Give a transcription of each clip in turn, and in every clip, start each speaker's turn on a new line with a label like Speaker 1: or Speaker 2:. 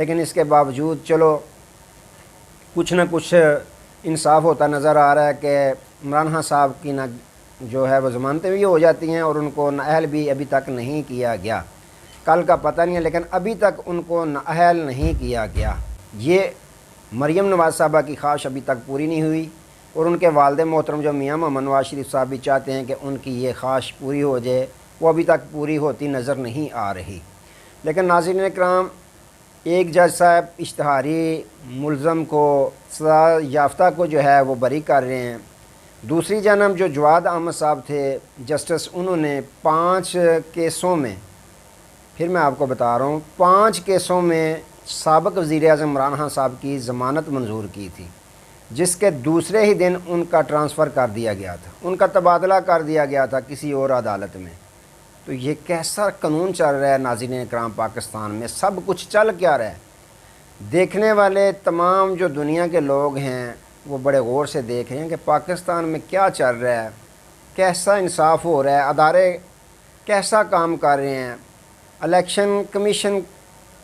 Speaker 1: لیکن اس کے باوجود چلو کچھ نہ کچھ انصاف ہوتا نظر آ رہا ہے کہ عمران خان صاحب کی نہ جو ہے وہ ضمانتیں بھی ہو جاتی ہیں اور ان کو نااہل بھی ابھی تک نہیں کیا گیا. کل کا پتہ نہیں ہے لیکن ابھی تک ان کو نااہل نہیں کیا گیا. یہ مریم نواز صاحبہ کی خواہش ابھی تک پوری نہیں ہوئی اور ان کے والد محترم جو میاں محمد نواز شریف صاحب بھی چاہتے ہیں کہ ان کی یہ خواہش پوری ہو جائے، وہ ابھی تک پوری ہوتی نظر نہیں آ رہی. لیکن ناظرین کرام، ایک جج صاحب اشتہاری ملزم کو، سزا یافتہ کو جو ہے وہ بری کر رہے ہیں. دوسری جانب جو جواد احمد صاحب تھے جسٹس، انہوں نے 5 کیسوں میں، پھر میں آپ کو بتا رہا ہوں، 5 کیسوں میں سابق وزیر اعظم عمران خان صاحب کی ضمانت منظور کی تھی، جس کے دوسرے ہی دن ان کا ٹرانسفر کر دیا گیا تھا، ان کا تبادلہ کر دیا گیا تھا کسی اور عدالت میں. تو یہ کیسا قانون چل رہا ہے ناظرین کرام پاکستان میں؟ سب کچھ چل کیا رہا ہے؟ دیکھنے والے تمام جو دنیا کے لوگ ہیں وہ بڑے غور سے دیکھ رہے ہیں کہ پاکستان میں کیا چل رہا ہے، کیسا انصاف ہو رہا ہے، ادارے کیسا کام کر رہے ہیں. الیکشن کمیشن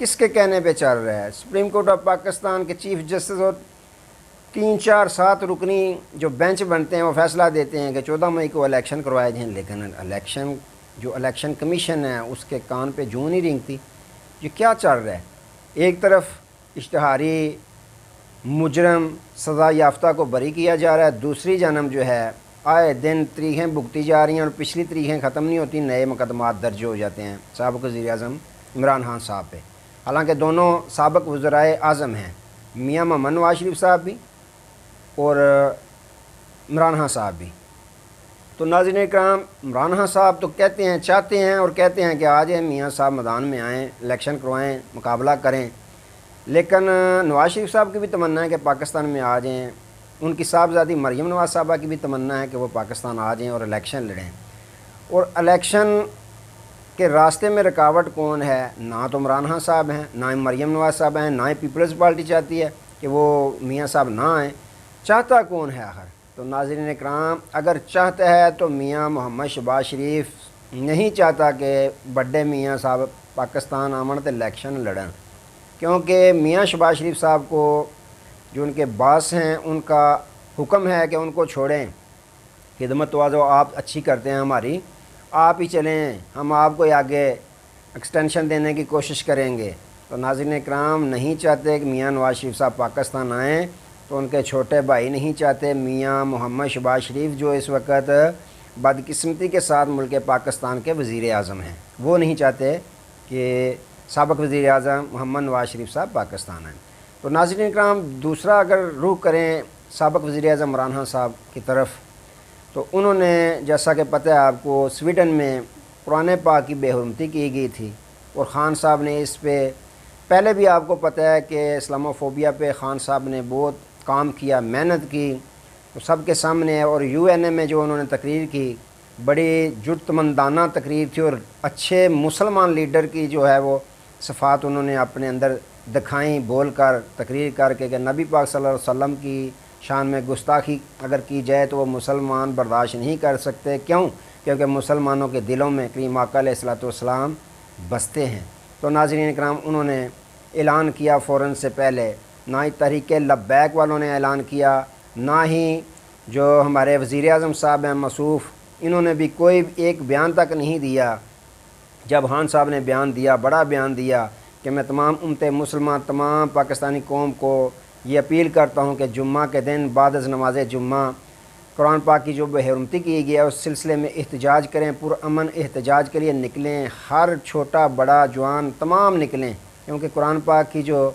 Speaker 1: کس کے کہنے پہ چل رہا ہے؟ سپریم کورٹ آف پاکستان کے چیف جسٹس اور 3 4 7 رکنی جو بینچ بنتے ہیں وہ فیصلہ دیتے ہیں کہ 14 مئی کو الیکشن کروائے جائیں، لیکن الیکشن کمیشن ہے اس کے کان پہ جوں نہیں رینگتی. یہ کیا چل رہا ہے؟ ایک طرف اشتہاری مجرم سزا یافتہ کو بری کیا جا رہا ہے، دوسری جانب جو ہے آئے دن تاریخیں بھگتی جا رہی ہیں اور پچھلی تاریخیں ختم نہیں ہوتی، نئے مقدمات درج ہو جاتے ہیں سابق وزیر اعظم عمران خان صاحب پہ. حالانکہ دونوں سابق وزرائے اعظم ہیں، میاں محمد نواز شریف صاحب بھی اور عمران خان صاحب بھی. تو ناظرین اکرام، عمران خان صاحب تو کہتے ہیں، چاہتے ہیں اور کہتے ہیں کہ آ جائیں میاں صاحب میدان میں آئیں، الیکشن کروائیں، مقابلہ کریں. لیکن نواز شریف صاحب کی بھی تمنا ہے کہ پاکستان میں آ جائیں، ان کی صاحبزادی مریم نواز صاحبہ کی بھی تمنا ہے کہ وہ پاکستان آ جائیں اور الیکشن لڑیں. اور الیکشن کے راستے میں رکاوٹ کون ہے؟ نہ تو عمران خان صاحب ہیں، نہ مریم نواز صاحب ہیں، نہ ہی پیپلز پارٹی چاہتی ہے کہ وہ میاں صاحب نہ آئیں. چاہتا کون ہے آخر؟ تو ناظرین اکرام، اگر چاہتا ہے تو میاں محمد شہباز شریف نہیں چاہتا کہ بڑے میاں صاحب پاکستان آمن تے الیکشن لڑن، کیونکہ میاں شہباز شریف صاحب کو جو ان کے باس ہیں ان کا حکم ہے کہ ان کو چھوڑیں، خدمت توازو آپ اچھی کرتے ہیں ہماری، آپ ہی چلیں، ہم آپ کو آگے ایکسٹینشن دینے کی کوشش کریں گے. تو ناظرین اکرام نہیں چاہتے کہ میاں نواز شریف صاحب پاکستان آئیں، تو ان کے چھوٹے بھائی نہیں چاہتے میاں محمد شہباز شریف جو اس وقت بدقسمتی کے ساتھ ملک پاکستان کے وزیر اعظم ہیں، وہ نہیں چاہتے کہ سابق وزیر اعظم محمد نواز شریف صاحب پاکستان آئیں. تو ناظرین اکرام، دوسرا اگر رخ کریں سابق وزیر اعظم عمران خان صاحب کی طرف، تو انہوں نے جیسا کہ پتہ ہے آپ کو سویڈن میں قرآن پاک کی بے حرمتی کی گئی تھی اور خان صاحب نے اس پہ پہلے بھی آپ کو پتہ ہے کہ اسلاموفوبیا پہ خان صاحب نے بہت کام کیا، محنت کی، تو سب کے سامنے ہے. اور UN میں جو انہوں نے تقریر کی، بڑی جرأتمندانہ تقریر تھی اور اچھے مسلمان لیڈر کی جو ہے وہ صفات انہوں نے اپنے اندر دکھائیں، بول کر تقریر کر کے کہ نبی پاک صلی اللہ علیہ وسلم کی شان میں گستاخی اگر کی جائے تو وہ مسلمان برداشت نہیں کر سکتے. کیوں؟ کیونکہ مسلمانوں کے دلوں میں کریم آقا علیہ الصلوۃ والسلام بستے ہیں. تو ناظرین اکرام، انہوں نے اعلان کیا فوراً سے پہلے، نہ ہی تحریک لبیک والوں نے اعلان کیا، نہ ہی جو ہمارے وزیر اعظم صاحب ہیں موصوف، انہوں نے بھی کوئی ایک بیان تک نہیں دیا. جب خان صاحب نے بیان دیا، بڑا بیان دیا کہ میں تمام امت مسلمان، تمام پاکستانی قوم کو یہ اپیل کرتا ہوں کہ جمعہ کے دن بعد از نماز جمعہ قرآن پاک کی جو بے حرمتی کی گئی ہے اس سلسلے میں احتجاج کریں، پرامن احتجاج کے لیے نکلیں، ہر چھوٹا بڑا جوان تمام نکلیں، کیونکہ قرآن پاک کی جو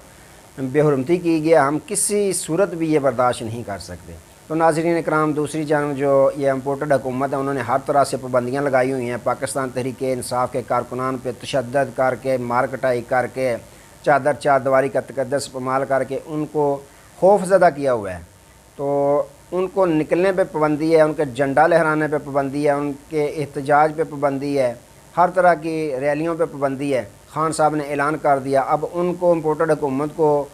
Speaker 1: بے حرمتی کی گئی ہے ہم کسی صورت بھی یہ برداشت نہیں کر سکتے. تو ناظرین اکرام، دوسری جانب جو یہ امپورٹڈ حکومت ہے انہوں نے ہر طرح سے پابندیاں لگائی ہوئی ہیں پاکستان تحریک انصاف کے کارکنان پہ، تشدد کر کے، مار کٹائی کر کے، چار دیواری کا تقدس پامال کر کے ان کو خوف زدہ کیا ہوا ہے. تو ان کو نکلنے پہ پابندی ہے، ان کے جھنڈا لہرانے پہ پابندی ہے، ان کے احتجاج پہ پابندی ہے، ہر طرح کی ریلیوں پہ پابندی ہے. خان صاحب نے اعلان کر دیا. اب ان کو امپورٹڈ حکومت کو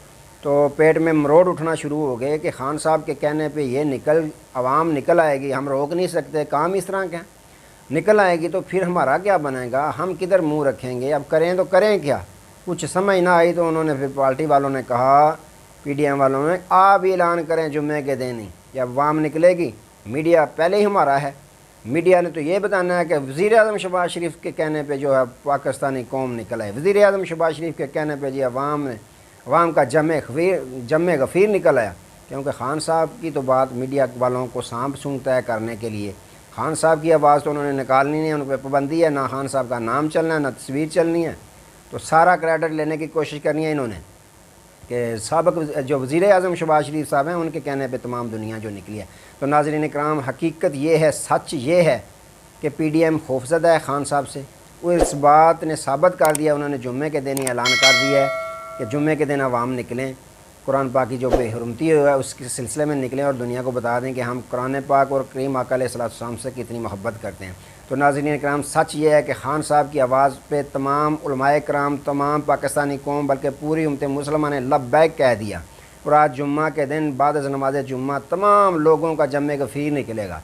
Speaker 1: تو پیٹ میں مروڑ اٹھنا شروع ہو گئے کہ خان صاحب کے کہنے پہ یہ عوام نکل آئے گی، ہم روک نہیں سکتے، کام اس طرح کا نکل آئے گی تو پھر ہمارا کیا بنے گا، ہم کدھر منہ رکھیں گے، اب کریں تو کریں کیا. کچھ سمجھ نہ آئی تو انہوں نے پھر پارٹی والوں نے کہا، پی ڈی ایم والوں نے، آپ اعلان کریں جمعے کے دن ہی، جب عوام نکلے گی، میڈیا پہلے ہی ہمارا ہے، میڈیا نے تو یہ بتانا ہے کہ وزیر اعظم شہباز شریف کے کہنے پہ جو ہے پاکستانی قوم نکل ہے، وزیر اعظم شہباز شریف کے کہنے پہ جی عوام کا جمع غفیر نکل آیا، کیونکہ خان صاحب کی تو بات میڈیا والوں کو سانپ سونگ طے کرنے کے لیے، خان صاحب کی آواز تو انہوں نے نکالنی نہیں ہے، ان پہ پابندی ہے، نہ خان صاحب کا نام چلنا ہے، نہ تصویر چلنی ہے، تو سارا کریڈٹ لینے کی کوشش کرنی ہے انہوں نے کہ سابق جو وزیر اعظم شہباز شریف صاحب ہیں ان کے کہنے پہ تمام دنیا جو نکلی ہے۔ تو ناظرین اکرام، حقیقت یہ ہے، سچ یہ ہے کہ پی ڈی ایم خوفزدہ ہے خان صاحب سے، وہ اس بات نے ثابت کر دیا، انہوں نے جمعے کے دن ہی اعلان کر دیا ہے کہ جمعے کے دن عوام نکلیں، قرآن پاک کی جو بے حرمتی ہے اس کے سلسلے میں نکلیں اور دنیا کو بتا دیں کہ ہم قرآن پاک اور کریم آقا علیہ السلام سے کتنی محبت کرتے ہیں۔ تو ناظرین اکرام، سچ یہ ہے کہ خان صاحب کی آواز پہ تمام علماء کرام، تمام پاکستانی قوم، بلکہ پوری امت مسلمہ نے لبیک کہہ دیا، اور آج جمعہ کے دن بعد از نماز جمعہ تمام لوگوں کا جمع غفیر نکلے گا،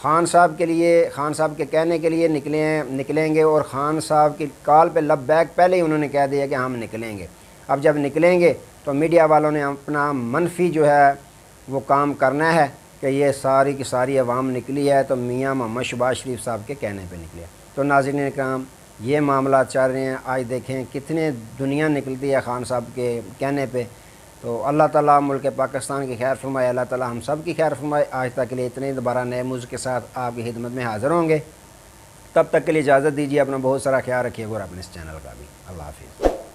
Speaker 1: خان صاحب کے لیے، خان صاحب کے کہنے کے لیے نکلیں گے، اور خان صاحب کی کال پہ لبیک پہلے ہی انہوں نے کہہ دیا کہ ہم نکلیں گے۔ اب جب نکلیں گے تو میڈیا والوں نے اپنا منفی جو ہے وہ کام کرنا ہے کہ یہ ساری کی ساری عوام نکلی ہے تو میاں محمد شہباز شریف صاحب کے کہنے پہ نکلے۔ تو ناظرین اکرام، یہ معاملات چل رہے ہیں، آج دیکھیں کتنے دنیا نکلتی ہے خان صاحب کے کہنے پہ۔ تو اللہ تعالیٰ ملک پاکستان کی خیر فرمائے، اللہ تعالیٰ ہم سب کی خیر فرمائے۔ آج تک کے لیے اتنے، دوبارہ نئے موضوع کے ساتھ آپ کی خدمت میں حاضر ہوں گے، تب تک کے لیے اجازت دیجیے، اپنا بہت سارا خیال رکھیے گا اور اپنے اس چینل کا بھی۔ اللہ حافظ۔